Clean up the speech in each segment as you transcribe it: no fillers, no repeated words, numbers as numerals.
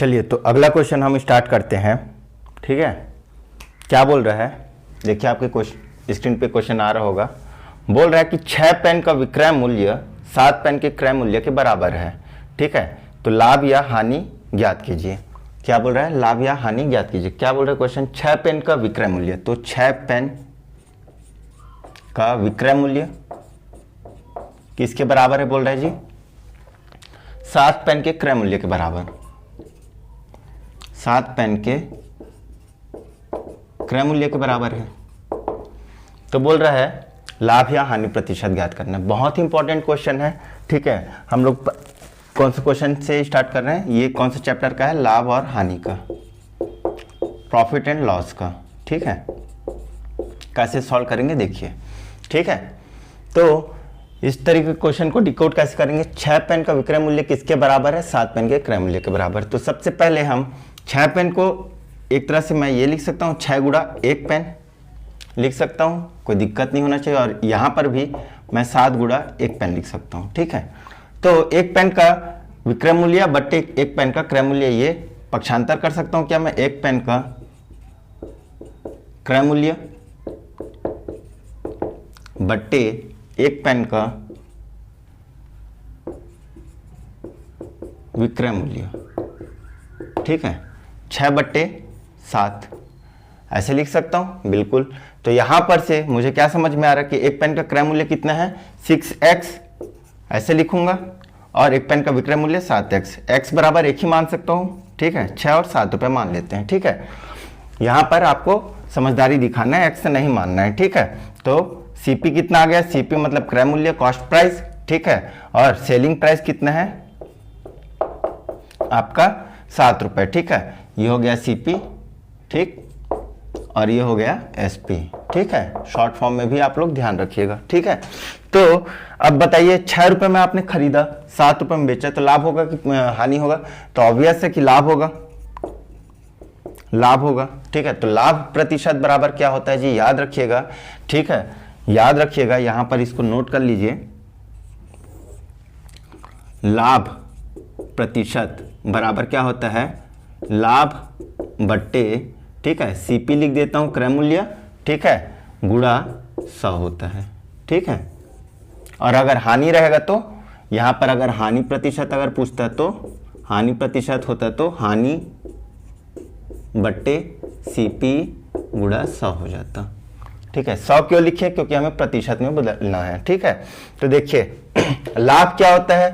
चलिए तो अगला क्वेश्चन हम स्टार्ट करते हैं। ठीक है, क्या बोल रहा है, देखिए आपके क्वेश्चन स्क्रीन पे क्वेश्चन आ रहा होगा। बोल रहा है कि 6 पेन का विक्रय मूल्य 7 पेन के क्रय मूल्य के बराबर है। ठीक है, तो लाभ या हानि ज्ञात कीजिए। क्या बोल रहा है, लाभ या हानि ज्ञात कीजिए। क्या बोल रहा है क्वेश्चन, 6 पेन का विक्रय मूल्य, तो 6 पेन का विक्रय मूल्य किसके बराबर है, बोल रहा है जी 7 पेन के क्रय मूल्य के बराबर। 7 पेन के क्रय मूल्य के बराबर है। तो बोल रहा है लाभ या हानि प्रतिशत ज्ञात करना। बहुत ही इंपॉर्टेंट क्वेश्चन है। ठीक है, हम लोग कौन से क्वेश्चन से स्टार्ट कर रहे हैं, ये कौन से चैप्टर का है, लाभ और हानि का, प्रॉफिट एंड लॉस का। ठीक है, कैसे सॉल्व करेंगे देखिए। ठीक है, तो इस तरीके के क्वेश्चन को डिकोड कैसे करेंगे। 6 पेन का विक्रय मूल्य किसके बराबर है, 7 पेन के क्रय मूल्य के बराबर। तो सबसे पहले हम 6 पेन को एक तरह से मैं ये लिख सकता हूँ 6 गुणा 1 पेन लिख सकता हूँ, कोई दिक्कत नहीं होना चाहिए। और यहाँ पर भी मैं 7 गुणा 1 पेन लिख सकता हूँ। ठीक है, तो 1 पेन का विक्रय मूल्य बट्टे 1 पेन का क्रय मूल्य, ये पक्षांतर कर सकता हूँ क्या मैं, 1 पेन का क्रय मूल्य बट्टे 1 पेन का विक्रय मूल्य। ठीक है, 6 बट्टे 7 ऐसे लिख सकता हूं बिल्कुल। तो यहां पर से मुझे क्या समझ में आ रहा है कि 1 पेन का क्रय मूल्य कितना है 6x, ऐसे लिखूंगा, और 1 पेन का विक्रय मूल्य 7x। x बराबर एक ही मान सकता हूं। ठीक है, 6 और 7 रुपए मान लेते हैं। ठीक है, यहां पर आपको समझदारी दिखाना है, x नहीं मानना है। ठीक है, तो CP कितना आ गया, CP मतलब क्रय मूल्य, कॉस्ट प्राइस। ठीक है, और सेलिंग प्राइस कितना है आपका 7 रुपए। ठीक है, ये हो गया CP। ठीक, और ये हो गया SP। ठीक है, शॉर्ट फॉर्म में भी आप लोग ध्यान रखिएगा। ठीक है, तो अब बताइए 6 रुपए में आपने खरीदा, 7 रुपए में बेचा, तो लाभ होगा कि हानि होगा, तो ऑब्वियस है कि लाभ होगा, लाभ होगा। ठीक है, तो लाभ प्रतिशत बराबर क्या होता है जी, याद रखिएगा। ठीक है, याद रखिएगा, यहां पर इसको नोट कर लीजिए। लाभ प्रतिशत बराबर क्या होता है, लाभ बट्टे, ठीक है, CP लिख देता हूं क्रय मूल्य, ठीक है, गुणा 100 होता है। ठीक है, और अगर हानि रहेगा तो यहां पर अगर हानि प्रतिशत अगर पूछता है तो हानि प्रतिशत होता है तो हानि बट्टे CP गुणा 100 हो जाता। ठीक है, 100 क्यों लिखे, क्योंकि हमें प्रतिशत में बदलना है। ठीक है, तो देखिए लाभ क्या होता है,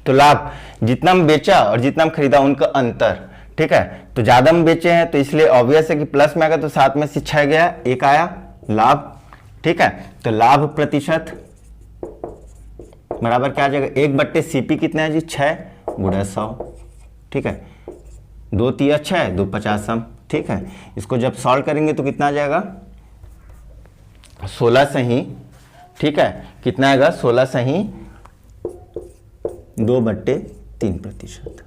तो लाभ जितना हम बेचा और जितना हम खरीदा उनका अंतर। ठीक है, तो ज्यादा हम बेचे हैं तो इसलिए ऑब्वियस है कि प्लस में आएगा, तो 7 में से 6 गया, 1 आया लाभ। ठीक है, तो लाभ प्रतिशत बराबर क्या आ जाएगा, 1 बट्टे CP कितना है जी 6 गुणा 100। ठीक है, 2 तिया 6, 2 50। ठीक है, इसको जब सॉल्व करेंगे तो कितना आ जाएगा 16 सही। ठीक है, कितना आएगा 16 सही 2 बट्टे 3%।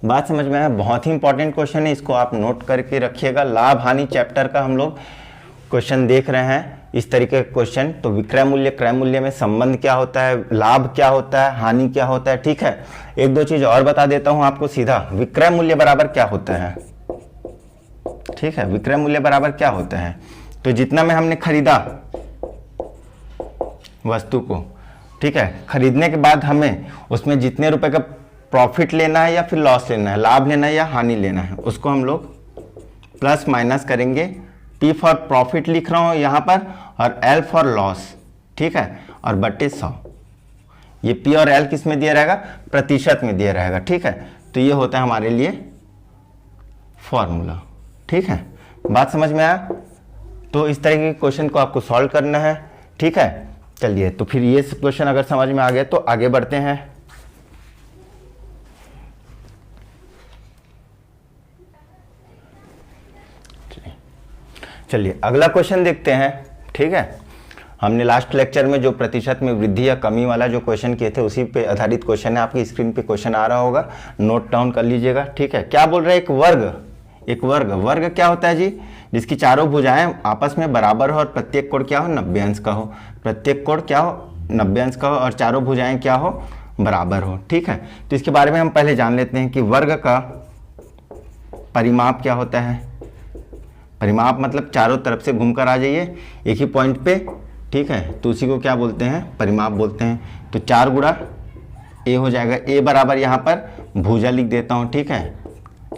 बात समझ में आया, बहुत ही इंपॉर्टेंट क्वेश्चन है, इसको आप नोट करके रखिएगा। लाभ हानि चैप्टर का हम लोग क्वेश्चन देख रहे हैं, इस तरीके का क्वेश्चन। तो विक्रय मूल्य क्रय मूल्य में संबंध क्या होता है, लाभ क्या होता है, हानि क्या होता है। ठीक है, एक दो चीज और बता देता हूं आपको सीधा। विक्रय मूल्य बराबर क्या होता है, ठीक है, विक्रय मूल्य बराबर क्या होता है, तो जितना में हमने खरीदा वस्तु को, ठीक है, खरीदने के बाद हमें उसमें जितने रुपए का प्रॉफिट लेना है या फिर लॉस लेना है, लाभ लेना है या हानि लेना है, उसको हम लोग प्लस माइनस करेंगे। P फॉर प्रॉफिट लिख रहा हूं यहां पर, और L फॉर लॉस। ठीक है, और बट्टे 100। ये P और L किस में दिया रहेगा, प्रतिशत में दिया रहेगा। ठीक है, तो ये होता है हमारे लिए फॉर्मूला। ठीक है, बात समझ में आया। तो इस तरह के क्वेश्चन को आपको सॉल्व करना है। ठीक है, चलिए तो फिर ये क्वेश्चन अगर समझ में आ गया तो आगे बढ़ते हैं। चलिए अगला क्वेश्चन देखते हैं। ठीक है, हमने लास्ट लेक्चर में जो प्रतिशत में वृद्धि या कमी वाला जो क्वेश्चन किए थे उसी पे आधारित क्वेश्चन है। आपकी स्क्रीन पे क्वेश्चन आ रहा होगा, नोट डाउन कर लीजिएगा। ठीक है, क्या बोल रहे हैं, एक वर्ग क्या होता है जी, जिसकी चारों भुजाएं आपस में बराबर हो और प्रत्येक कोण क्या हो 90 अंश का हो, प्रत्येक कोण क्या हो 90 अंश का हो और चारों भुजाएं क्या हो बराबर हो। ठीक है, तो इसके बारे में हम पहले जान लेते हैं कि वर्ग का परिमाप क्या होता है? परिमाप मतलब चारों तरफ से घूमकर आ जाइए एक ही पॉइंट पे, ठीक है, तो उसी को क्या बोलते हैं? परिमाप बोलते हैं। तो 4 गुणा ए हो जाएगा। ए बराबर यहाँ पर भुजा लिख देता हूँ, ठीक है,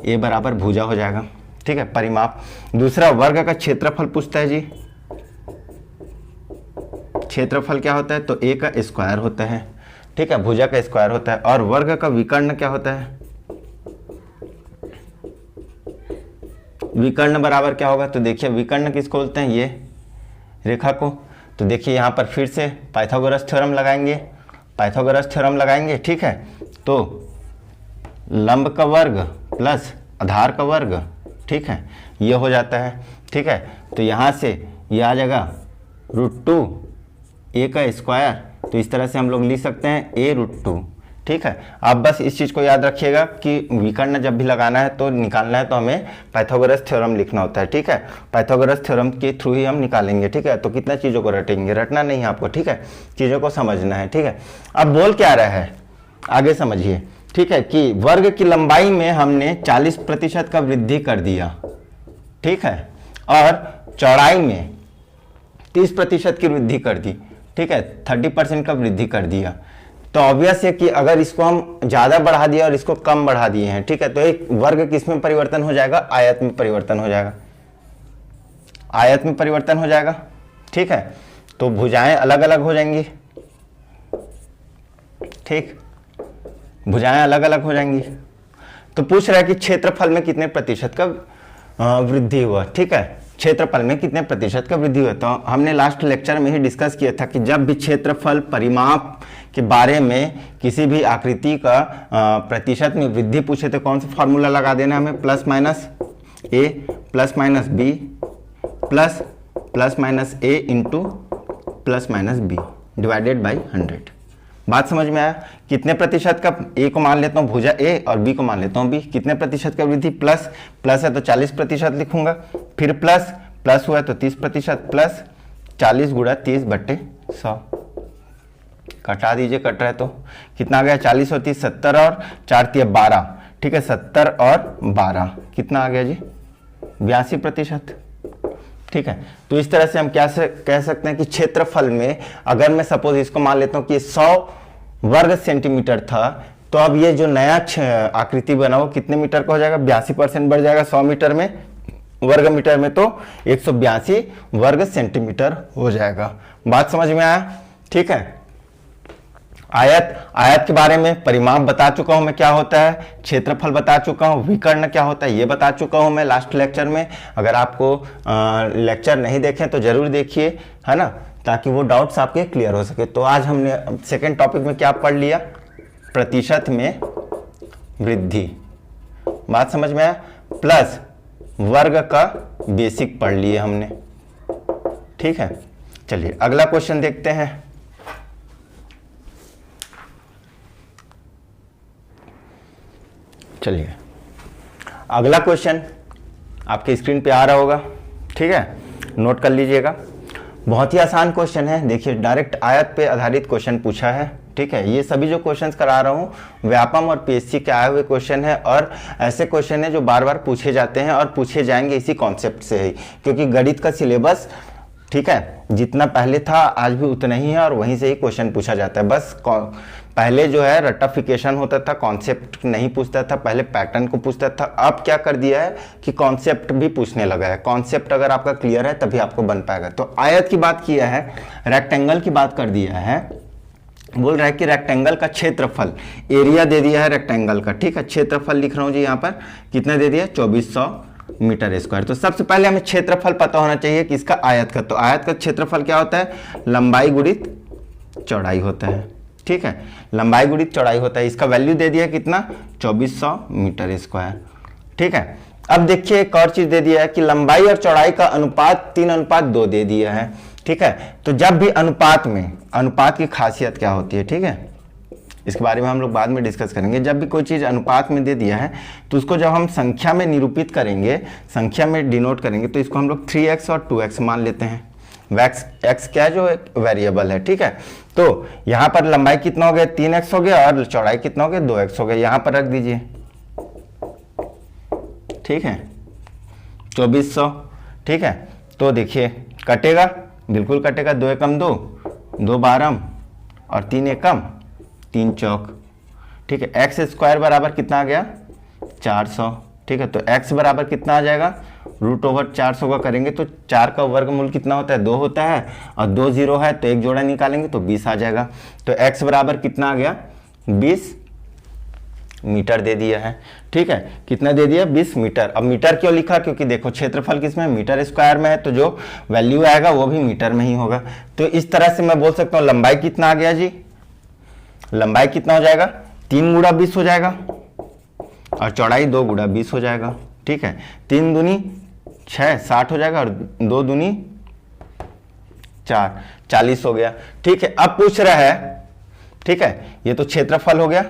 ए बराबर भुजा हो जाएगा, ठीक है, परिमाप। दूसरा वर्ग का क्षेत्रफल पूछता है जी। क्षेत्रफल क्या होता है? तो ए का स्क्वायर होता है, ठीक है, भुजा का स्क्वायर होता है। और वर्ग का विकर्ण क्या होता है? विकर्ण बराबर क्या होगा? तो देखिए विकर्ण किसको बोलते हैं? ये रेखा को। तो देखिए यहाँ पर फिर से पाइथागोरस थ्योरम लगाएंगे, पाइथागोरस थ्योरम लगाएंगे, ठीक है। तो लंब का वर्ग प्लस आधार का वर्ग, ठीक है, ये हो जाता है, ठीक है। तो यहाँ से ये आ जाएगा √2 ए का स्क्वायर। तो इस तरह से हम लोग लिख सकते हैं a √2, ठीक है। आप बस इस चीज़ को याद रखिएगा कि विकर्ण जब भी लगाना है तो निकालना है तो हमें पाइथागोरस थ्योरम लिखना होता है, ठीक है। पाइथागोरस थ्योरम के थ्रू ही हम निकालेंगे, ठीक है। तो कितना चीज़ों को रटेंगे, रटना नहीं है आपको, ठीक है, चीज़ों को समझना है, ठीक है। अब बोल क्या रहा है आगे समझिए, ठीक है, कि वर्ग की लंबाई में हमने 40% का वृद्धि कर दिया, ठीक है, और चौड़ाई में 30% की वृद्धि कर दी, ठीक है, 30% का वृद्धि कर दिया। तो ऑब्वियस है कि अगर इसको हम ज़्यादा बढ़ा दिया और इसको कम बढ़ा दिए हैं, ठीक है, तो एक वर्ग किस में परिवर्तन हो जाएगा? आयत में परिवर्तन हो जाएगा, आयत में परिवर्तन हो जाएगा, ठीक है। तो भुजाएं अलग अलग हो जाएंगी, ठीक, भुजाएं अलग अलग हो जाएंगी। तो पूछ रहा है कि क्षेत्रफल में कितने प्रतिशत का वृद्धि हुआ, ठीक है, क्षेत्रफल में कितने प्रतिशत का वृद्धि हुआ। तो हमने लास्ट लेक्चर में ही डिस्कस किया था कि जब भी क्षेत्रफल परिमाप के बारे में किसी भी आकृति का प्रतिशत में वृद्धि पूछे तो कौन सा फॉर्मूला लगा देना हमें? Plus minus A plus minus B plus minus A into plus minus B divided by 100। बात समझ में आया? कितने प्रतिशत का? ए को मान लेता हूँ भुजा ए और बी को मान लेता हूँ बी। कितने प्रतिशत का वृद्धि? प्लस है तो 40% लिखूंगा, फिर प्लस हुआ तो 30%, प्लस 40 गुणा 30/100। कटा दीजिए, कट रहा है तो कितना आ गया? 40 और 30 70 और 4 × 12, ठीक है, 70 और 12 कितना आ गया जी? 82%, ठीक है। तो इस तरह से हम क्या कह सकते हैं कि क्षेत्रफल में अगर मैं सपोज इसको मान लेता हूँ कि 100 वर्ग सेंटीमीटर था, तो अब ये जो नया आकृति बना वो कितने मीटर का हो जाएगा? 82% बढ़ जाएगा 100 मीटर में, वर्ग मीटर में तो 182 वर्ग सेंटीमीटर हो जाएगा। बात समझ में आया? ठीक है। आयत के बारे में परिमाप बता चुका हूं मैं क्या होता है, क्षेत्रफल बता चुका हूं, विकर्ण क्या होता है ये बता चुका हूं मैं लास्ट लेक्चर में। अगर आपको लेक्चर नहीं देखें तो जरूर देखिए, है ना, ताकि वो डाउट्स आपके क्लियर हो सके। तो आज हमने सेकेंड टॉपिक में क्या पढ़ लिया? प्रतिशत में वृद्धि। बात समझ में आया? प्लस वर्ग का बेसिक पढ़ लिए हमने, ठीक है। चलिए अगला क्वेश्चन देखते हैं। चलिए अगला क्वेश्चन आपके स्क्रीन पे आ रहा होगा, ठीक है, नोट कर लीजिएगा। बहुत ही आसान क्वेश्चन है। देखिए डायरेक्ट आयत पे आधारित क्वेश्चन पूछा है, ठीक है। ये सभी जो क्वेश्चंस करा रहा हूँ व्यापम और पीएससी के आए हुए क्वेश्चन है, और ऐसे क्वेश्चन है जो बार बार पूछे जाते हैं और पूछे जाएंगे इसी कॉन्सेप्ट से ही, क्योंकि गणित का सिलेबस, ठीक है, जितना पहले था आज भी उतना ही है और वहीं से ही क्वेश्चन पूछा जाता है। बस पहले जो है रट्टाफिकेशन होता था, कॉन्सेप्ट नहीं पूछता था, पहले पैटर्न को पूछता था। अब क्या कर दिया है कि कॉन्सेप्ट भी पूछने लगा है। कॉन्सेप्ट अगर आपका क्लियर है तभी आपको बन पाएगा। तो आयत की बात किया है, रेक्टेंगल की बात कर दिया है। बोल रहा है कि रेक्टेंगल का क्षेत्रफल, एरिया दे दिया है रेक्टेंगल का, ठीक है। क्षेत्रफल लिख रहा हूँ जी यहाँ पर, कितना दे दिया? 2400 मीटर स्क्वायर। तो सबसे पहले हमें क्षेत्रफल पता होना चाहिए कि इसका आयत का। तो आयत का क्षेत्रफल क्या होता है? लंबाई गुणित चौड़ाई होता है, ठीक है, लंबाई गुणित चौड़ाई होता है। इसका वैल्यू दे दिया कितना? 2400 मीटर स्क्वायर, ठीक है। अब देखिए एक और चीज दे दिया है कि लंबाई और चौड़ाई का अनुपात 3:2 दे दिया है, ठीक है। तो जब भी अनुपात में, अनुपात की खासियत क्या होती है, ठीक है, इसके बारे में हम लोग बाद में डिस्कस करेंगे। जब भी कोई चीज़ अनुपात में दे दिया है तो उसको जब हम संख्या में निरूपित करेंगे, संख्या में डिनोट करेंगे, तो इसको हम लोग 3x और 2x मान लेते हैं। x क्या है? जो एक वेरिएबल है, ठीक है। तो यहाँ पर लंबाई कितना हो गया? 3x हो गया, और चौड़ाई कितना हो गया? 2x हो गया। यहाँ पर रख दीजिए, ठीक है, 2400, ठीक है। तो देखिए कटेगा, बिल्कुल कटेगा, 2 एकम 2, 2 बारम और 3 एकम 3 चौक, ठीक है। एक्स स्क्वायर बराबर कितना आ गया 400, ठीक है। तो x बराबर कितना आ जाएगा, √400 का करेंगे तो 4 का वर्गमूल कितना होता है 2 होता है, और 2 0 है तो एक जोड़ा निकालेंगे तो 20 आ जाएगा। तो x बराबर कितना आ गया 20 मीटर दे दिया है, ठीक है। कितना दे दिया 20 मीटर। अब मीटर क्यों लिखा, क्योंकि देखो क्षेत्रफल किसमें मीटर स्क्वायर में है, तो जो वैल्यू आएगा वो भी मीटर में ही होगा। तो इस तरह से मैं बोल सकता हूँ लंबाई कितना आ गया जी, लंबाई कितना हो जाएगा 3 गुणा 20 हो जाएगा, और चौड़ाई 2 गुणा 20 हो जाएगा, ठीक है। 3 दूनी 6 60 हो जाएगा, और 2 दूनी 4 40 हो गया, ठीक है। अब पूछ रहा है, ठीक है, ये तो क्षेत्रफल हो गया,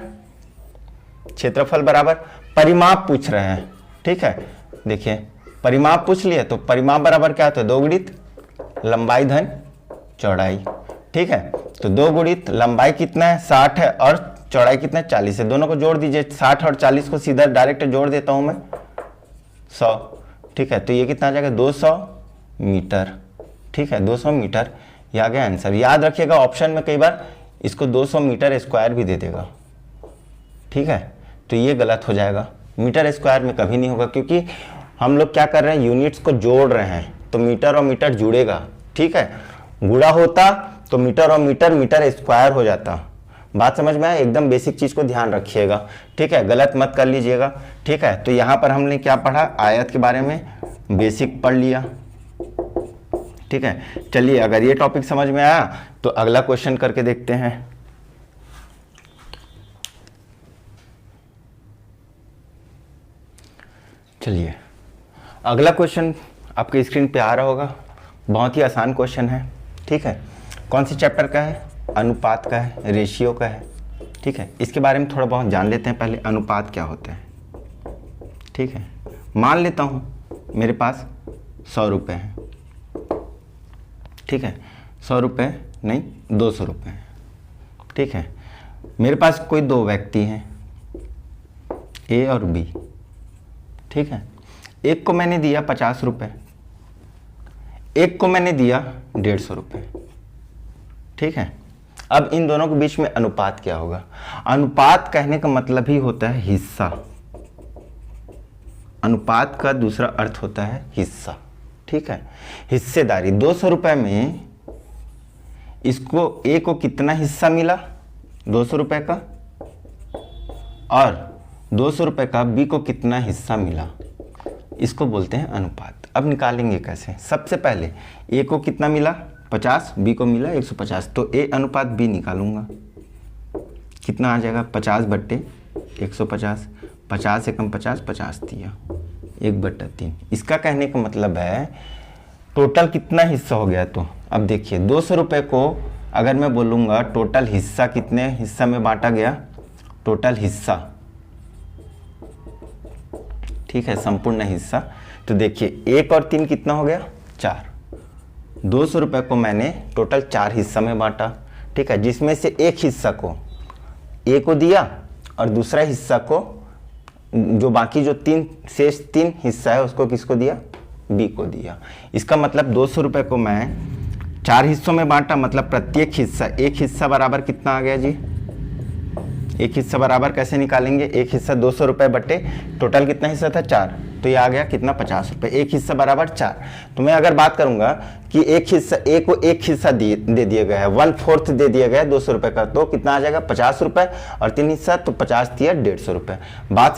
क्षेत्रफल बराबर परिमाप पूछ रहे हैं, ठीक है। देखिए परिमाप पूछ लिया तो परिमाप बराबर क्या होता है 2 गुणित लंबाई धन चौड़ाई, ठीक है। तो 2 गुणित लंबाई कितना है 60 है, और चौड़ाई कितना है 40 है, दोनों को जोड़ दीजिए, 60 और 40 को सीधा डायरेक्ट जोड़ देता हूं मैं 100, ठीक है। तो ये कितना आ जाएगा 200 मीटर, ठीक है, 200 मीटर, ये आ गया आंसर। याद रखिएगा ऑप्शन में कई बार इसको 200 मीटर स्क्वायर भी दे देगा, ठीक है। तो ये गलत हो जाएगा, मीटर स्क्वायर में कभी नहीं होगा, क्योंकि हम लोग क्या कर रहे हैं यूनिट्स को जोड़ रहे हैं, तो मीटर और मीटर जुड़ेगा, ठीक है। गुणा होता तो मीटर और मीटर मीटर स्क्वायर हो जाता। बात समझ में आया, एकदम बेसिक चीज को ध्यान रखिएगा, ठीक है, गलत मत कर लीजिएगा, ठीक है। तो यहाँ पर हमने क्या पढ़ा, आयत के बारे में बेसिक पढ़ लिया, ठीक है। चलिए अगर ये टॉपिक समझ में आया तो अगला क्वेश्चन करके देखते हैं। चलिए अगला क्वेश्चन आपके स्क्रीन पे आ रहा होगा, बहुत ही आसान क्वेश्चन है, ठीक है। कौन सी चैप्टर का है, अनुपात का है, रेशियो का है, ठीक है। इसके बारे में थोड़ा बहुत जान लेते हैं पहले, अनुपात क्या होता है, ठीक है। मान लेता हूँ मेरे पास 100 रुपये हैं, ठीक है, 100 रुपये नहीं 200 रुपये हैं, ठीक है। मेरे पास कोई 2 व्यक्ति हैं ए और बी, ठीक है। एक को मैंने दिया 50 रुपये, एक को मैंने दिया 150 रुपये, ठीक है। अब इन दोनों के बीच में अनुपात क्या होगा, अनुपात कहने का मतलब ही होता है हिस्सा, अनुपात का दूसरा अर्थ होता है हिस्सा, ठीक है, हिस्सेदारी। 200 रुपये में इसको ए को कितना हिस्सा मिला 200 रुपये का, और 200 रुपये का बी को कितना हिस्सा मिला, इसको बोलते हैं अनुपात। अब निकालेंगे कैसे, सबसे पहले ए को कितना मिला 50, बी को मिला 150, तो ए अनुपात बी निकालूंगा, कितना आ जाएगा 50/150, 50 एकम 50, 50 दिया 1/3। इसका कहने का मतलब है टोटल कितना हिस्सा हो गया। तो अब देखिए 200 रुपये को अगर मैं बोलूँगा टोटल हिस्सा कितने हिस्सा में बांटा गया, टोटल हिस्सा, ठीक है, संपूर्ण हिस्सा। तो देखिए 1 और 3 कितना हो गया 4, 200 रुपये को मैंने टोटल 4 हिस्सा में बांटा, ठीक है, जिसमें से एक हिस्सा को ए को दिया और दूसरा हिस्सा को, जो बाकी जो शेष 3 हिस्सा है उसको किसको दिया, बी को दिया। इसका मतलब 200 रुपये को मैं 4 हिस्सों में बांटा, मतलब प्रत्येक हिस्सा, एक हिस्सा बराबर कितना आ गया जी, एक हिस्सा बराबर कैसे निकालेंगे, एक हिस्सा 200 रुपये बटे टोटल कितना हिस्सा था 4, तो ये आ गया कितना 50 रुपये, एक हिस्सा बराबर 4। तो मैं अगर बात करूंगा कि एक हिस्सा ए को एक हिस्सा दे दिया गया है, 1/4 दे दिया गया है 200 रुपये का, तो कितना आ जाएगा 50 रुपये, और 3 हिस्सा तो 50 दिया 150 रुपये। बात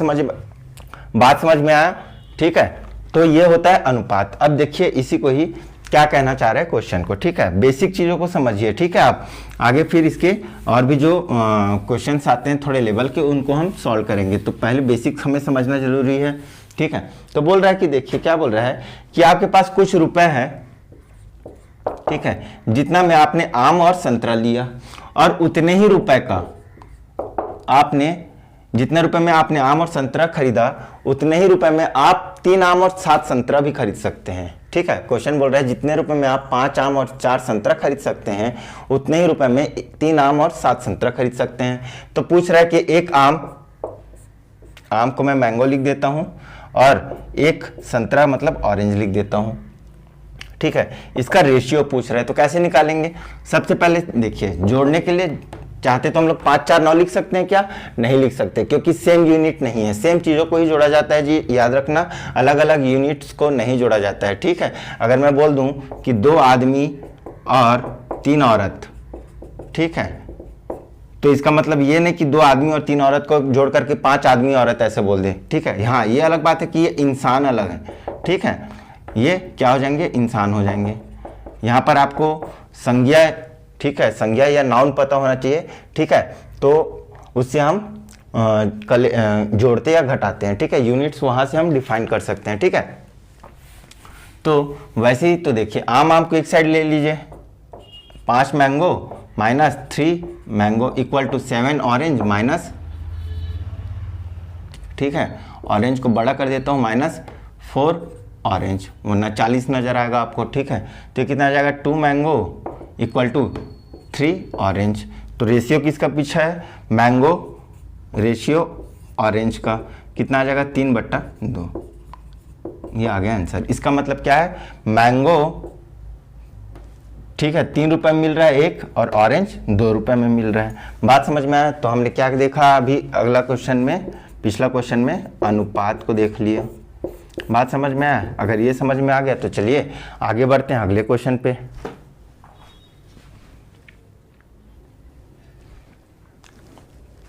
समझ में आया, ठीक है। तो ये होता है अनुपात। अब देखिए इसी को ही क्या कहना चाह रहे हैं क्वेश्चन को, ठीक है, बेसिक चीज़ों को समझिए, ठीक है। आप आगे फिर इसके और भी जो क्वेश्चंस आते हैं थोड़े लेवल के उनको हम सॉल्व करेंगे, तो पहले बेसिक हमें समझना जरूरी है, ठीक है। तो बोल रहा है कि देखिए क्या बोल रहा है कि आपके पास कुछ रुपए है, ठीक है, जितना में आपने आम और संतरा लिया, और उतने ही रुपए का आपने, जितने रुपए में आपने आम और संतरा खरीदा उतने ही रुपए में आप 3 आम और 7 संतरा भी खरीद सकते हैं, ठीक है। क्वेश्चन बोल रहा है जितने रुपए में आप 5 आम और 4 संतरा खरीद सकते हैं उतने ही रुपए में 3 आम और 7 संतरा खरीद सकते हैं। तो पूछ रहा है कि एक आम को मैं मैंगो लिख देता हूं, और एक संतरा मतलब ऑरेंज लिख देता हूँ, ठीक है। इसका रेशियो पूछ रहे हैं तो कैसे निकालेंगे? सबसे पहले देखिए, जोड़ने के लिए चाहते तो हम लोग 5 4 9 लिख सकते हैं क्या? नहीं लिख सकते, क्योंकि सेम यूनिट नहीं है, सेम चीज़ों को ही जोड़ा जाता है जी, याद रखना, अलग अलग यूनिट्स को नहीं जोड़ा जाता है, ठीक है। अगर मैं बोल दूं कि 2 आदमी और 3 औरत, ठीक है, तो इसका मतलब ये नहीं कि 2 आदमी और 3 औरत को जोड़ करके 5 आदमी औरत ऐसे बोल दे, ठीक है। हाँ, ये अलग बात है कि ये इंसान अलग है, ठीक है, ये क्या हो जाएंगे? इंसान हो जाएंगे। यहाँ पर आपको संज्ञा, ठीक है, संज्ञा या नाउन पता होना चाहिए, ठीक है, तो उससे हम जोड़ते या घटाते हैं, ठीक है, यूनिट्स वहाँ से हम डिफाइन कर सकते हैं, ठीक है। तो वैसे ही तो देखिए, आम को एक साइड ले लीजिए, 5 mango minus 3 mango equal to 7 orange minus, ठीक है, ऑरेंज को बड़ा कर देता हूँ, माइनस 4 ऑरेंज, वरना 40 नजर आएगा आपको, ठीक है। तो ये कितना आ जाएगा? 2 मैंगो इक्वल टू 3 ऑरेंज। तो रेशियो किसका पीछा है? मैंगो रेशियो ऑरेंज का कितना आ जाएगा? 3/2। ये आ गया आंसर। इसका मतलब क्या है? मैंगो, ठीक है, 3 रुपए में मिल रहा है एक, और ऑरेंज 2 रुपए में मिल रहा है। बात समझ में आया? तो हमने क्या देखा अभी अगला क्वेश्चन में, पिछला क्वेश्चन में अनुपात को देख लिया। बात समझ में आया? अगर ये समझ में आ गया तो चलिए आगे बढ़ते हैं अगले क्वेश्चन पे।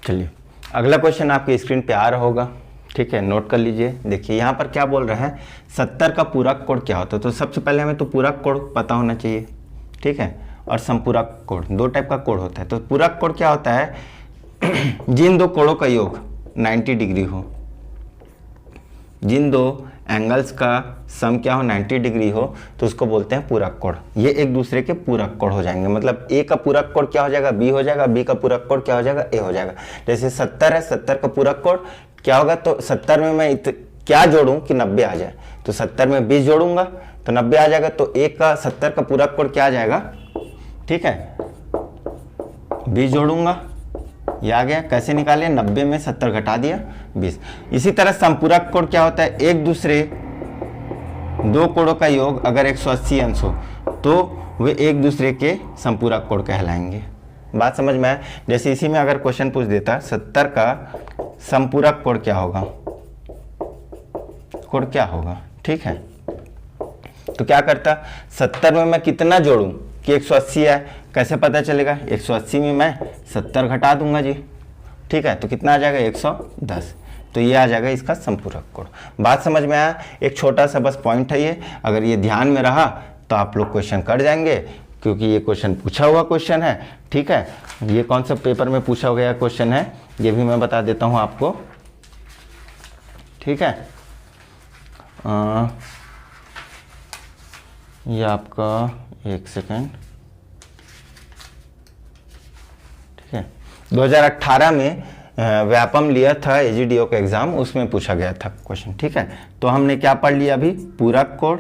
चलिए, अगला क्वेश्चन आपके स्क्रीन पे आ रहा होगा, ठीक है, नोट कर लीजिए। देखिए यहाँ पर क्या बोल रहे हैं, 70 का पूरक कोड क्या होता है? तो सबसे पहले हमें तो पूरक कोड पता होना चाहिए, ठीक है, और संपूरक कोड, 2 टाइप का कोड होता है। तो पूरक कोड क्या होता है? जिन 2 कोणों का योग 90 डिग्री हो, जिन 2 एंगल्स का सम क्या हो, 90 डिग्री हो, तो उसको बोलते हैं पूरक कोण। ये एक दूसरे के पूरक कोण हो जाएंगे। मतलब ए का पूरक कोण क्या हो जाएगा? बी हो जाएगा, बी का पूरक कोण क्या हो जाएगा? ए हो जाएगा। जैसे 70 है, 70 का पूरक कोण क्या होगा? तो 70 में मैं क्या जोड़ूं कि 90 आ जाए? तो 70 में 20 जोड़ूंगा तो 90 आ जाएगा। तो ए का 70 का पूरक कोण क्या आ जाएगा? ठीक है, 20 जोड़ूंगा, ये आ गया। कैसे निकाले? 90 में 70 घटा दिया, 20। इसी तरह संपूरक कोण क्या होता है? एक दूसरे 2 कोणों का योग अगर 180 अंश हो तो वे एक दूसरे के संपूरक कोण कहलाएंगे। बात समझ में आया? जैसे इसी में अगर क्वेश्चन पूछ देता 70 का संपूरक कोण क्या होगा, कोण क्या होगा, ठीक है, तो क्या करता, 70 में मैं कितना जोड़ूं कि 180 है? कैसे पता चलेगा? 180 में मैं 70 घटा दूंगा जी, ठीक है, तो कितना आ जाएगा? 110। तो ये आ जाएगा इसका संपूरक कोण। बात समझ में आया? एक छोटा सा बस पॉइंट है ये, अगर ये ध्यान में रहा तो आप लोग क्वेश्चन कर जाएंगे, क्योंकि ये क्वेश्चन पूछा हुआ क्वेश्चन है, ठीक है। ये कौन सा पेपर में पूछा गया क्वेश्चन है ये भी मैं बता देता हूँ आपको, ठीक है। ये आपका, एक सेकेंड, ठीक है, 2018 में व्यापम लिया था एजीडीओ का एग्जाम, उसमें पूछा गया था क्वेश्चन, ठीक है। तो हमने क्या पढ़ लिया अभी? पूरक कोण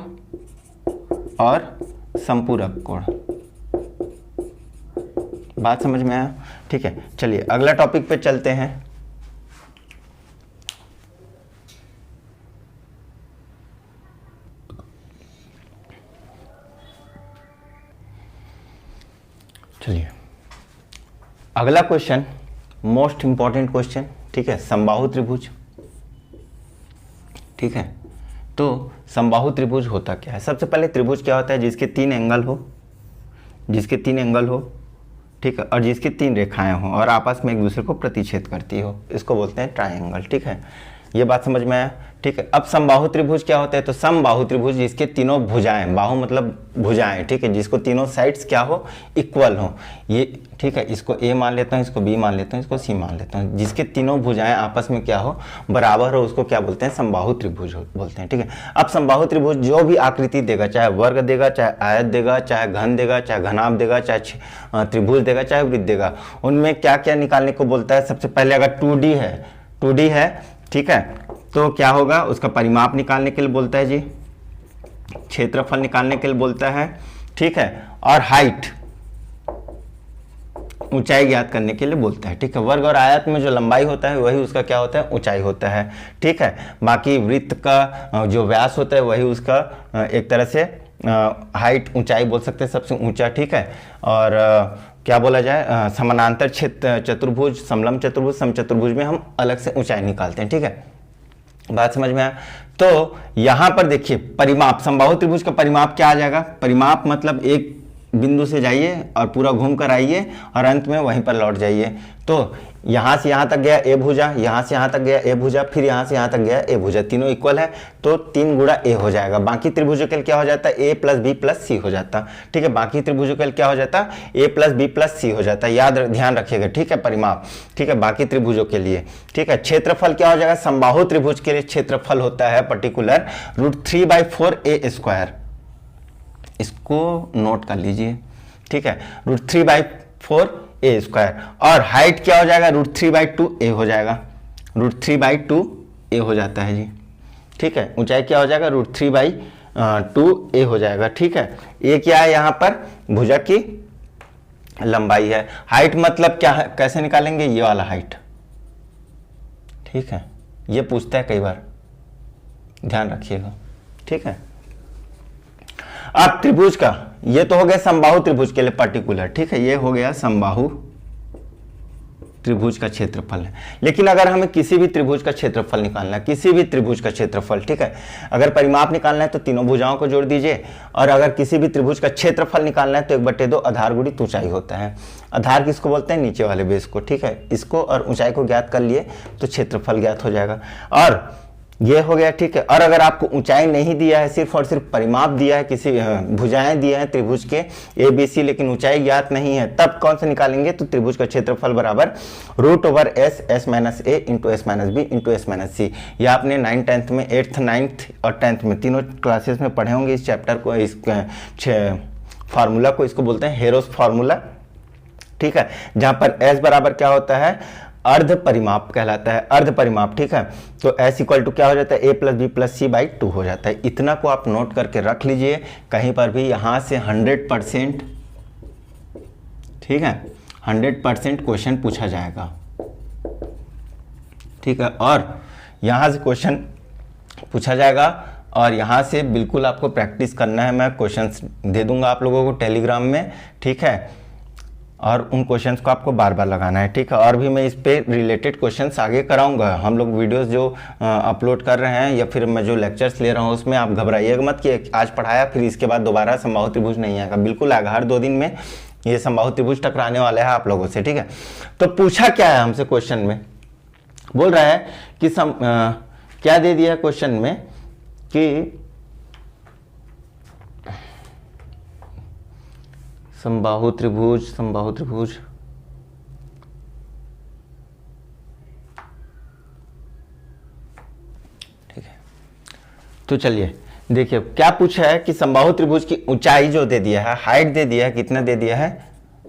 और संपूरक कोण। बात समझ में आया? ठीक है, चलिए अगला टॉपिक पे चलते हैं। चलिए अगला क्वेश्चन, मोस्ट इंपॉर्टेंट क्वेश्चन, ठीक है, समबाहु त्रिभुज, ठीक है। तो समबाहु त्रिभुज होता क्या है? सबसे पहले त्रिभुज क्या होता है? जिसके 3 एंगल हो, जिसके 3 एंगल हो, ठीक है, और जिसकी 3 रेखाएं हो और आपस में एक दूसरे को प्रतिच्छेद करती हो, इसको बोलते हैं ट्रायंगल, ठीक है। ये बात समझ में आया? ठीक है। अब समबाहु त्रिभुज क्या होता है? तो समबाहु त्रिभुज जिसके तीनों भुजाएं, बाहु मतलब भुजाएं, ठीक है, जिसको तीनों साइड्स क्या हो, इक्वल हो, ये, ठीक है, इसको ए मान लेता हूँ, इसको बी मान लेता हूँ, इसको सी मान लेता हूँ, जिसके तीनों भुजाएं आपस में क्या हो, बराबर हो, उसको क्या बोलते हैं? समबाहु त्रिभुज बोलते हैं, ठीक है। अब समबाहु त्रिभुज जो भी आकृति देगा, चाहे वर्ग देगा, चाहे आयत देगा, चाहे घन देगा, चाहे घनाभ देगा, चाहे त्रिभुज देगा, चाहे वृत्त देगा, उनमें क्या क्या निकालने को बोलता है? सबसे पहले अगर 2D है, ठीक है, तो क्या होगा? उसका परिमाप निकालने के लिए बोलता है जी, क्षेत्रफल निकालने के लिए बोलता है, ठीक है, और हाइट, ऊंचाई ज्ञात करने के लिए बोलता है। ठीक है, वर्ग और आयत में जो लंबाई होता है वही उसका क्या होता है, ऊंचाई होता है। ठीक है, बाकी वृत्त का जो व्यास होता है वही उसका एक तरह से हाइट, ऊंचाई बोल सकते हैं, सबसे ऊंचा। ठीक है, और क्या बोला जाए, समानांतर क्षेत्र चतुर्भुज, समलंब चतुर्भुज, समचतुर्भुज में हम अलग से ऊंचाई निकालते हैं। ठीक है, बात समझ में आया। तो यहां पर देखिए परिमाप, समबाहु त्रिभुज का परिमाप क्या आ जाएगा, परिमाप मतलब एक बिंदु से जाइए और पूरा घूम कर आइए और अंत में वहीं पर लौट जाइए। तो यहाँ से यहाँ तक गया ए भुजा, यहाँ से यहाँ तक गया ए भुजा, फिर यहाँ से यहाँ तक गया ए भुजा, तीनों इक्वल है तो 3 गुणा ए हो जाएगा। बाकी त्रिभुजों के लिए क्या हो जाता है, ए प्लस बी प्लस सी हो जाता। ठीक है, बाकी त्रिभुजों के लिए क्या हो जाता, ए प्लस बी प्लस सी हो जाता। याद ध्यान रखिएगा। ठीक है, परिमाप। ठीक है, बाकी त्रिभुजों के लिए। ठीक है, क्षेत्रफल क्या हो जाएगा, समबाहु त्रिभुज के लिए क्षेत्रफल होता है पर्टिकुलर √3/4 ए स्क्वायर। इसको नोट कर लीजिए। ठीक है, √3/4 ए स्क्वायर। और हाइट क्या हो जाएगा, √3/2 ए हो जाएगा, √3/2 ए हो जाता है जी। ठीक है, ऊंचाई क्या हो जाएगा, √3/2 ए हो जाएगा। ठीक है, ये क्या है, यहाँ पर भुजा की लंबाई है। हाइट मतलब क्या है, कैसे निकालेंगे, ये वाला हाइट। ठीक है, ये पूछता है कई बार, ध्यान रखिएगा। ठीक है, अब त्रिभुज का, ये तो हो गया समबाहु त्रिभुज के लिए पर्टिकुलर। ठीक है, ये हो गया समबाहु त्रिभुज का क्षेत्रफल है। लेकिन अगर हमें किसी भी त्रिभुज का क्षेत्रफल निकालना है, किसी भी त्रिभुज का क्षेत्रफल, ठीक है, अगर परिमाप निकालना है तो तीनों भुजाओं को जोड़ दीजिए, और अगर किसी भी त्रिभुज का क्षेत्रफल निकालना है तो 1/2 आधार गुणित ऊंचाई होता है। आधार किसको बोलते हैं, नीचे वाले बेस को। ठीक है, इसको और ऊंचाई को ज्ञात कर लिए तो क्षेत्रफल ज्ञात हो जाएगा। और ये हो गया। ठीक है, और अगर आपको ऊंचाई नहीं दिया है, सिर्फ और सिर्फ परिमाप दिया है, किसी भुजाएं दिए हैं त्रिभुज के ए बी सी, लेकिन ऊंचाई ज्ञात नहीं है, तब कौन से निकालेंगे, तो त्रिभुज का क्षेत्रफल बराबर √s s minus A into S minus B into S minus C. यह आपने 9th 10th में, 8th 9th और 10th में तीनों क्लासेस में पढ़े होंगे इस चैप्टर को, इस फार्मूला को। इसको बोलते हैं हेरोस फार्मूला। ठीक है, जहां पर s बराबर क्या होता है, अर्ध परिमाप कहलाता है, अर्ध परिमाप। ठीक है, तो s इक्वल टू क्या हो जाता है, a plus B plus C by 2 हो जाता है। इतना को आप नोट करके रख लीजिए, कहीं पर भी यहां से 100%, ठीक है, 100% क्वेश्चन पूछा जाएगा। ठीक है, और यहां से क्वेश्चन पूछा जाएगा और यहाँ से बिल्कुल आपको प्रैक्टिस करना है। मैं क्वेश्चंस दे दूंगा आप लोगों को टेलीग्राम में। ठीक है, और उन क्वेश्चंस को आपको बार बार लगाना है। ठीक है, और भी मैं इस पे रिलेटेड क्वेश्चंस आगे कराऊंगा। हम लोग वीडियोस जो अपलोड कर रहे हैं या फिर मैं जो लेक्चर्स ले रहा हूँ उसमें आप घबराइएगा मत कि आज पढ़ाया फिर इसके बाद दोबारा समबाहु त्रिभुज नहीं आएगा। बिल्कुल आएगा, हर 2 दिन में ये समबाहु त्रिभुज टकराने वाले हैं आप लोगों से। ठीक है, तो पूछा क्या है हमसे क्वेश्चन में, बोल रहा है कि क्या दे दिया क्वेश्चन में कि समबाहु त्रिभुज, समबाहु त्रिभुज, ठीक है। तो चलिए देखिए क्या पूछा है कि समबाहु त्रिभुज की ऊंचाई जो दे दिया है, हाइट दे दिया है, कितना दे दिया है,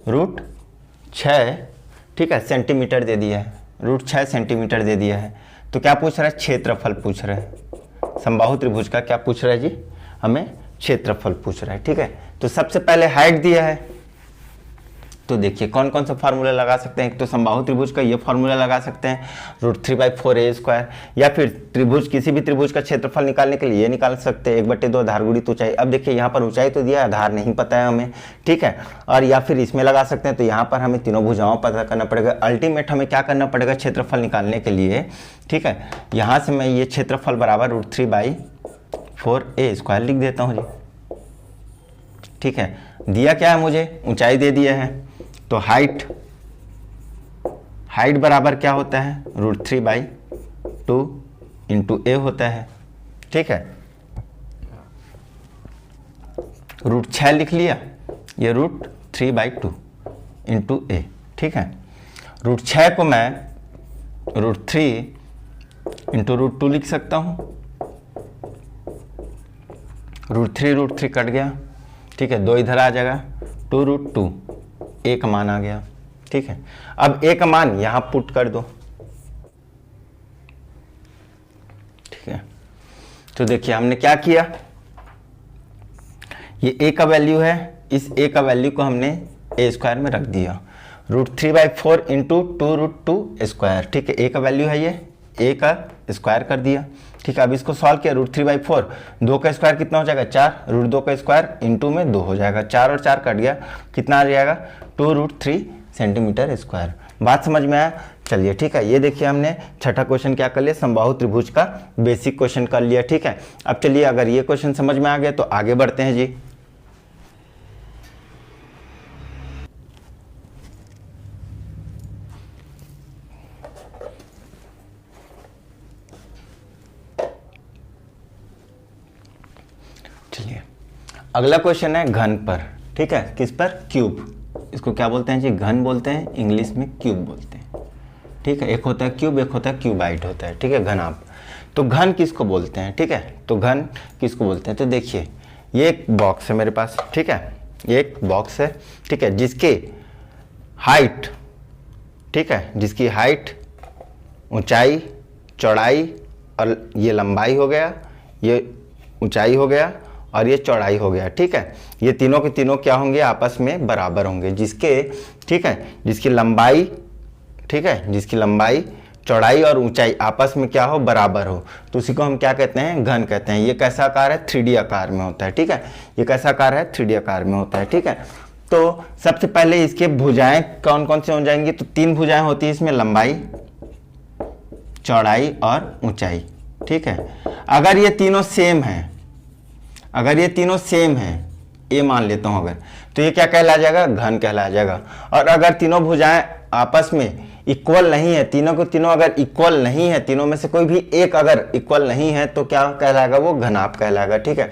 √6, ठीक है, सेंटीमीटर दे दिया है, √6 सेंटीमीटर दे दिया है। तो क्या पूछ रहा है, क्षेत्रफल पूछ रहा है। समबाहु त्रिभुज का क्या पूछ रहा है जी, हमें क्षेत्रफल पूछ रहा है। ठीक है, तो सबसे पहले हाइट दिया है, तो देखिए कौन कौन सा फार्मूला लगा सकते हैं। एक तो समबाहु त्रिभुज का ये फार्मूला लगा सकते हैं, √3/4 ए स्क्वायर, या फिर त्रिभुज, किसी भी त्रिभुज का क्षेत्रफल निकालने के लिए ये निकाल सकते हैं 1/2 आधार गुणित ऊंचाई। अब देखिए यहाँ पर ऊंचाई तो दिया है, आधार नहीं पता है हमें। ठीक है, और या फिर इसमें लगा सकते हैं, तो यहाँ पर हमें तीनों भुजाओं पता करना पड़ेगा। अल्टीमेट हमें क्या करना पड़ेगा, क्षेत्रफल निकालने के लिए। ठीक है, यहाँ से मैं ये क्षेत्रफल बराबर √3/4 ए स्क्वायर लिख देता हूँ जी। ठीक है, दिया क्या है मुझे, ऊंचाई दे दिया है, तो हाइट बराबर क्या होता है, √3/2 इंटू ए होता है। ठीक है, √6 लिख लिया, ये √3/2 इंटू ए। ठीक है, √6 को मैं √3 इंटू √2 लिख सकता हूँ। √3 कट गया। ठीक है, 2 इधर आ जाएगा, 2√2, ए का मान आ गया। ठीक है, अब ए का मान यहां पुट कर दो। ठीक है, तो देखिए हमने क्या किया, ये ए का वैल्यू है, इस ए का वैल्यू को हमने ए स्क्वायर में रख दिया। √3/4 इंटू 2√2² ठीक है, ए का वैल्यू है ये, ए का स्क्वायर कर दिया। ठीक है, अब इसको सॉल्व किया, √3/4, 2 का स्क्वायर कितना हो जाएगा 4, √2 का स्क्वायर इंटू में 2 हो जाएगा, 4 और 4 कट गया, कितना आ जाएगा 2√3 सेंटीमीटर स्क्वायर। बात समझ में आया? चलिए ठीक है, ये देखिए हमने छठा क्वेश्चन क्या कर लिया, समबाहु त्रिभुज का बेसिक क्वेश्चन कर लिया। ठीक है, अब चलिए अगर ये क्वेश्चन समझ में आ गया तो आगे बढ़ते हैं जी। चलिए अगला क्वेश्चन है घन पर। ठीक है, किस पर? क्यूब। इसको क्या बोलते हैं जी? घन बोलते हैं, इंग्लिश में क्यूब बोलते हैं। ठीक है, एक होता है क्यूब, एक होता है क्यूबाइट होता है। ठीक है, घन आप तो घन किसको बोलते हैं? ठीक है, तो घन किसको बोलते हैं? तो देखिए ये एक बॉक्स है मेरे पास। ठीक है, ये एक बॉक्स है। ठीक है, जिसके हाइट, ठीक है, जिसकी हाइट, ऊंचाई, चौड़ाई और ये लंबाई हो गया, ये ऊंचाई हो गया और ये चौड़ाई हो गया। ठीक है, ये तीनों के तीनों क्या होंगे? आपस में बराबर होंगे। जिसके, ठीक है, जिसकी लंबाई, ठीक है, जिसकी लंबाई, चौड़ाई और ऊंचाई आपस में क्या हो? बराबर हो, तो उसी को हम क्या कहते हैं? घन कहते हैं। ये कैसा आकार है? 3D आकार में होता है। ठीक है, ये कैसा आकार है? 3D आकार में होता है। ठीक है, तो सबसे पहले इसके भुजाएं कौन कौन से हो जाएंगी? तो 3 भुजाएं होती है इसमें, लंबाई, चौड़ाई और ऊंचाई। ठीक है, अगर ये तीनों सेम है, अगर ये तीनों सेम है, ये मान लेता हूं अगर, तो ये क्या कहला जाएगा? घन कहला जाएगा। और अगर तीनों भुजाएं आपस में इक्वल नहीं है, तीनों को तीनों अगर इक्वल नहीं है, तीनों में से कोई भी एक अगर इक्वल नहीं है, तो क्या कहलाएगा? वो घनाभ कहलाएगा। ठीक है,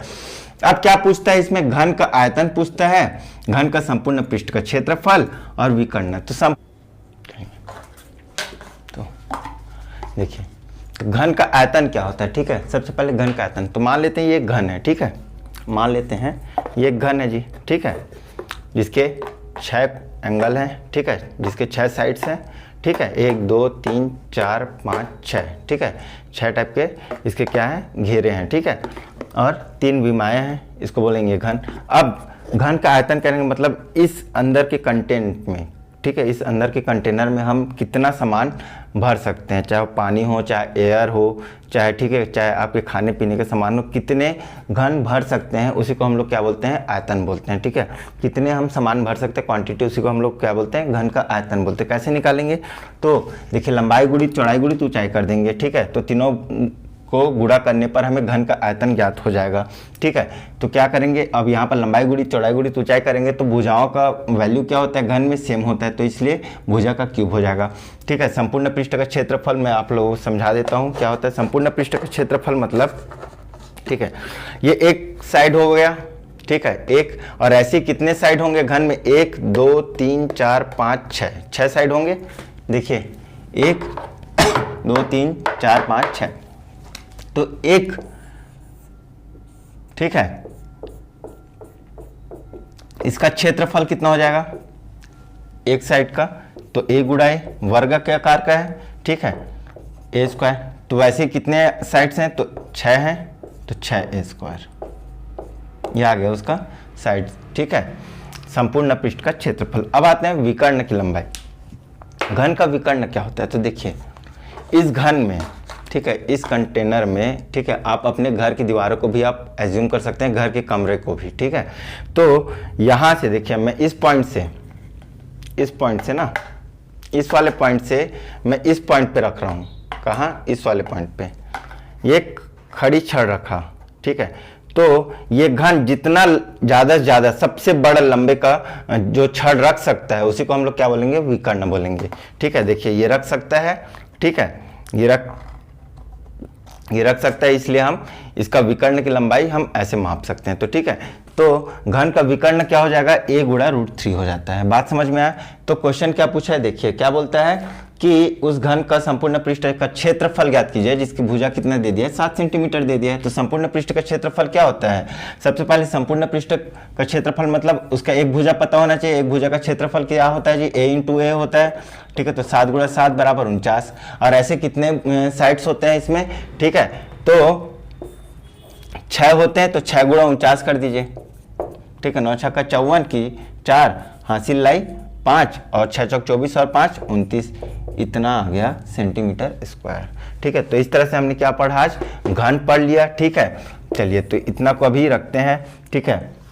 अब क्या पूछता है इसमें? घन का आयतन पूछता है, घन का संपूर्ण पृष्ठ का क्षेत्रफल और विकर्ण। तो देखिए तो घन का आयतन क्या होता है? ठीक है, सबसे पहले घन का आयतन, तो मान लेते हैं ये घन है। ठीक है, मान लेते हैं ये घन है जी। ठीक है, जिसके 6 एंगल हैं। ठीक है, जिसके 6 साइड्स हैं। ठीक है, 1 2 3 4 5 6। ठीक है, 6 टाइप के इसके क्या हैं? घेरे हैं। ठीक है, और 3 विमाएँ हैं, इसको बोलेंगे घन। अब घन का आयतन करेंगे मतलब इस अंदर के कंटेंट में, ठीक है, इस अंदर के कंटेनर में हम कितना सामान भर सकते हैं, चाहे वो पानी हो, चाहे एयर हो, चाहे, ठीक है, चाहे आपके खाने पीने के सामान हो, कितने घन भर सकते हैं, उसी को हम लोग क्या बोलते हैं? आयतन बोलते हैं। ठीक है, कितने हम सामान भर सकते हैं, क्वांटिटी, उसी को हम लोग क्या बोलते हैं? घन का आयतन बोलते हैं। कैसे निकालेंगे? तो देखिए लंबाई गुणित चौड़ाई गुणित ऊंचाई कर देंगे। ठीक है, तो तीनों को गुणा करने पर हमें घन का आयतन ज्ञात हो जाएगा। ठीक है, तो क्या करेंगे? अब यहाँ पर लंबाई गुणित चौड़ाई गुणित ऊंचाई करेंगे तो भुजाओं का वैल्यू क्या होता है? घन में सेम होता है, तो इसलिए भुजा का क्यूब हो जाएगा। ठीक है, संपूर्ण पृष्ठ का क्षेत्रफल मैं आप लोगों को समझा देता हूँ क्या होता है संपूर्ण पृष्ठ का क्षेत्रफल। मतलब, ठीक है, ये एक साइड हो गया। ठीक है, एक, और ऐसे कितने साइड होंगे घन में? 1 2 3 4 5 6 साइड होंगे। देखिए 1 2 3 4 5 6, तो एक, ठीक है, इसका क्षेत्रफल कितना हो जाएगा एक साइड का? तो ए गुणा ए, वर्ग के आकार का है। ठीक है, ए स्क्वायर, तो वैसे कितने साइड्स हैं? तो 6 हैं, तो 6 ए स्क्वायर, ये आ गया उसका साइड। ठीक है, संपूर्ण पृष्ठ का क्षेत्रफल। अब आते हैं विकर्ण की लंबाई। घन का विकर्ण क्या होता है? तो देखिए इस घन में, ठीक है, इस कंटेनर में, ठीक है, आप अपने घर की दीवारों को भी आप एज्यूम कर सकते हैं, घर के कमरे को भी। ठीक है, तो यहाँ से देखिए मैं इस पॉइंट से ना, इस वाले पॉइंट से मैं इस पॉइंट पे रख रहा हूँ। कहाँ? इस वाले पॉइंट पे ये खड़ी छड़ रखा। ठीक है, तो ये घन जितना ज़्यादा से ज़्यादा सबसे बड़ा लंबे का जो छड़ रख सकता है, उसी को हम लोग क्या बोलेंगे? विकर्ण बोलेंगे। ठीक है, देखिए ये रख सकता है। ठीक है, ये रख सकता है, इसलिए हम इसका विकर्ण की लंबाई हम ऐसे माप सकते हैं। तो ठीक है, तो घन का विकर्ण क्या हो जाएगा? a गुणा √3 हो जाता है। बात समझ में आया? तो क्वेश्चन क्या पूछा है? देखिए क्या बोलता है कि उस घन का संपूर्ण पृष्ठ का क्षेत्रफल ज्ञात कीजिए, जिसकी भुजा कितना दे दिया है? 7 सेंटीमीटर दे दिया है। तो संपूर्ण पृष्ठ का क्षेत्रफल क्या होता है? सबसे पहले संपूर्ण पृष्ठ का क्षेत्रफल मतलब उसका एक भुजा पता होना चाहिए। एक भुजा का क्षेत्रफल क्या होता है जी? a × a होता है। ठीक है, तो 7 × 7 = 49। और ऐसे कितने साइड्स होते हैं इसमें? ठीक है, तो 6 होते हैं, तो 6 × 49 कर दीजिए। ठीक है, 9 × 6 = 54 की 4 हासिल लाई 5 और 6 चौक 24 और 5 29, इतना आ गया सेंटीमीटर स्क्वायर। ठीक है, तो इस तरह से हमने क्या पढ़ा आज, घन पढ़ लिया। ठीक है, चलिए तो इतना को अभी रखते हैं। ठीक है।